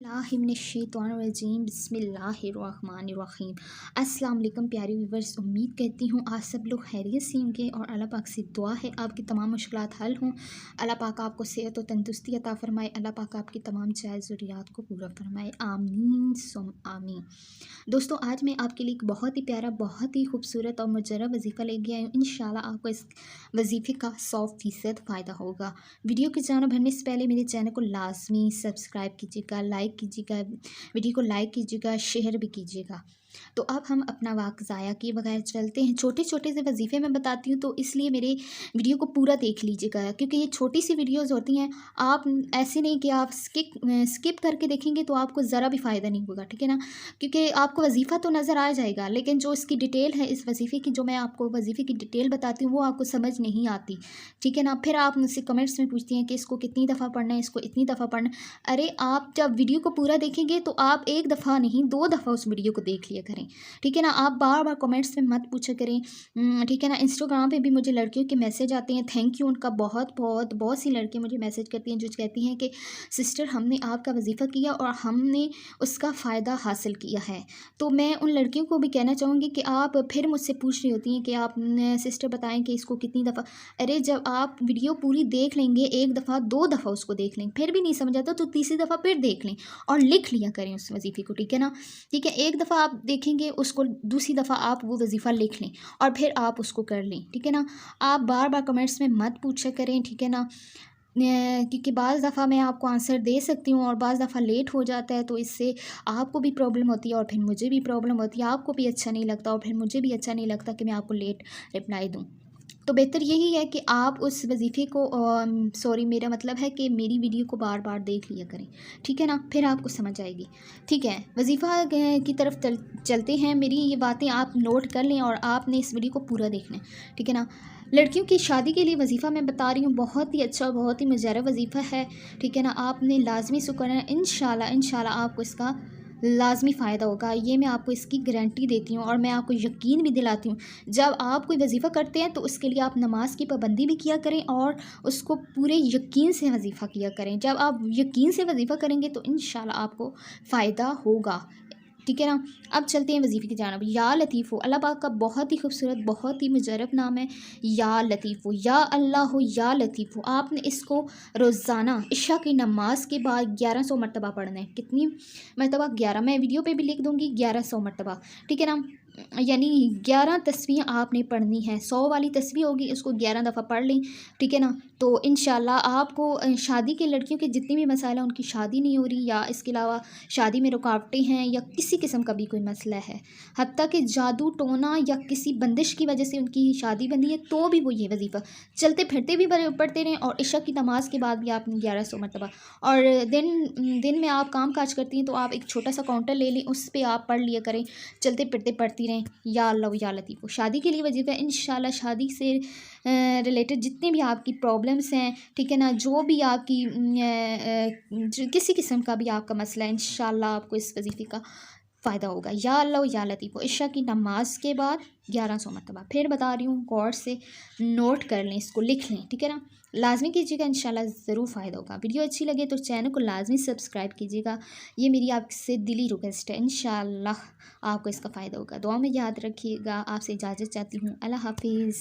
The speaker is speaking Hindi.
बिस्मिल्लाहिर्रहमानिर्रहीम बिस्मिल्लाहिर्रहमानिर्रहीम। अस्सलाम वालेकुम प्यारे व्यूवर्स, उम्मीद करती हूँ आप सब लोग खैरियत से होंगे और अल्लाह पाक से दुआ है आपकी तमाम मुश्किलात हल हों। अल्लाह पाक आपको सेहत और तंदुरुस्ती अता फ़रमाए। अल्लाह पाक आपकी तमाम जायज़ ज़रूरियात को पूरा फ़रमाए, आमीन सुम आमीन। दोस्तों, आज मैं आपके लिए एक बहुत ही प्यारा, बहुत ही खूबसूरत और मुजर्रब वजीफ़ा लेके आई हूँ। इंशाल्लाह आपको इस वजीफ़े का 100% फ़ायदा होगा। वीडियो की जान बढ़ने से पहले मेरे चैनल को लाजमी सब्सक्राइब कीजिएगा, लाइक कीजिएगा, वीडियो को लाइक कीजिएगा, शेयर भी कीजिएगा। तो अब हम अपना वक्त ज़ाया किए बगैर चलते हैं। छोटे छोटे से वजीफ़े मैं बताती हूँ, तो इसलिए मेरे वीडियो को पूरा देख लीजिएगा, क्योंकि ये छोटी सी वीडियोज़ होती हैं। आप ऐसे नहीं कि आप स्किप करके देखेंगे तो आपको ज़रा भी फ़ायदा नहीं होगा, ठीक है ना। क्योंकि आपको वजीफ़ा तो नज़र आ जाएगा, लेकिन जो इसकी डिटेल है इस वजीफ़े की, जो मैं आपको वजीफ़े की डिटेल बताती हूँ, वो आपको समझ नहीं आती, ठीक है ना। फिर आप मुझसे कमेंट्स में पूछती हैं कि इसको कितनी दफ़ा पढ़ना है, इसको इतनी दफ़ा पढ़ना है। अरे, आप जब वीडियो को पूरा देखेंगे तो आप एक दफ़ा नहीं 2 दफ़ा उस वीडियो को देख लिया करें, ठीक है ना। आप बार बार कमेंट्स में मत पूछा करें, ठीक है ना। इंस्टाग्राम पे भी मुझे लड़कियों के मैसेज आते हैं, थैंक यू उनका बहुत बहुत। बहुत सी लड़कियाँ मुझे मैसेज करती हैं जो कहती हैं कि सिस्टर, हमने आपका वजीफ़ा किया और हमने उसका फ़ायदा हासिल किया है। तो मैं उन लड़कियों को भी कहना चाहूँगी कि आप फिर मुझसे पूछ रही होती हैं कि आप सिस्टर बताएं कि इसको कितनी दफ़ा। अरे, जब आप वीडियो पूरी देख लेंगे, एक दफ़ा 2 दफ़ा उसको देख लें, फिर भी नहीं समझ आता तो तीसरी दफ़ा फिर देख लें और लिख लिया करें उस वजीफ़े को, ठीक है ना। ठीक है, एक दफ़ा आप देखेंगे उसको, दूसरी दफ़ा आप वो वजीफ़ा लिख लें और फिर आप उसको कर लें, ठीक है ना। आप बार बार कमेंट्स में मत पूछा करें, ठीक है ना। क्योंकि बाज़ दफ़ा मैं आपको आंसर दे सकती हूँ और बाज़ दफ़ा लेट हो जाता है, तो इससे आपको भी प्रॉब्लम होती है और फिर मुझे भी प्रॉब्लम होती है। आपको भी अच्छा नहीं लगता और फिर मुझे भी अच्छा नहीं लगता कि मैं आपको लेट रिप्लाई दूँ। तो बेहतर यही है कि आप उस वजीफ़े को सॉरी, मेरा मतलब है कि मेरी वीडियो को बार बार देख लिया करें, ठीक है ना। फिर आपको समझ आएगी, ठीक है। वजीफ़ा की तरफ चलते हैं। मेरी ये बातें आप नोट कर लें और आपने इस वीडियो को पूरा देखना है, ठीक है ना। लड़कियों की शादी के लिए वजीफ़ा मैं बता रही हूँ, बहुत ही अच्छा, बहुत ही मुजर्रब वजीफ़ा है, ठीक है ना। आपने लाजमी इसको करना है। इंशाल्लाह इंशाल्लाह आपको इसका लाज़मी फ़ायदा होगा, ये मैं आपको इसकी गारंटी देती हूँ और मैं आपको यकीन भी दिलाती हूँ। जब आप कोई वजीफ़ा करते हैं तो उसके लिए आप नमाज की पाबंदी भी किया करें और उसको पूरे यकीन से वजीफ़ा किया करें। जब आप यकीन से वजीफ़ा करेंगे तो इंशाल्लाह आपको फ़ायदा होगा, ठीक है ना। अब चलते हैं वजीफ़े की जानिब। या लतीफ़ो, अल्लाह पाक का बहुत ही खूबसूरत, बहुत ही मुजर्रब नाम है, या लतीफ़ो, या अल्लाह हो या लतीफ़ो। आपने इसको रोज़ाना इशा की नमाज के बाद 1100 मरतबा पढ़ना है। कितनी मरतबा? 11। मैं वीडियो पे भी लिख दूँगी 1100 मरतबा, ठीक है ना। यानी 11 तस्बीह आपने पढ़नी है। 100 वाली तस्बीह होगी, उसको 11 दफ़ा पढ़ लें, ठीक है ना। तो इंशाल्लाह आपको शादी के लड़कियों के जितने भी मसाइल हैं, उनकी शादी नहीं हो रही या इसके अलावा शादी में रुकावटें हैं या किसी किस्म का भी कोई मसला है, हत्ता कि जादू टोना या किसी बंदिश की वजह से उनकी शादी बंदी है, तो भी वो ये वजीफ़ा चलते फिरते भी पढ़ते रहें और इशा की नमाज के बाद भी आपने 1100 मरतबा। और दिन में आप काम काज करती हैं तो आप एक छोटा सा काउंटर ले लें, उस पर आप पढ़ लिया करें, चलते फिरते पढ़ती रहें, या अल्लाह या लतीफ़। शादी के लिए वजीफ़ा इंशाल्लाह, शादी से रिलेटेड जितने भी आपकी प्रॉब्लम्स हैं, ठीक है ना, जो भी आपकी किसी किस्म का भी आपका मसला है, इंशाल्लाह आपको इस वजीफ़े का फ़ायदा होगा। या अल्लाह या लतीफ़, इशा की नमाज के बाद 1100 मरतबा। फिर बता रही हूँ, गौर से नोट कर लें, इसको लिख लें, ठीक है ना। लाजमी कीजिएगा, इंशाल्लाह ज़रूर फ़ायदा होगा। वीडियो अच्छी लगे तो चैनल को लाजमी सब्सक्राइब कीजिएगा, ये मेरी आपसे दिली रिक्वेस्ट है। इंशाल्लाह आपको इसका फ़ायदा होगा। दुआ में याद रखिएगा। आपसे इजाज़त चाहती हूँ। अल्लाह हाफिज़।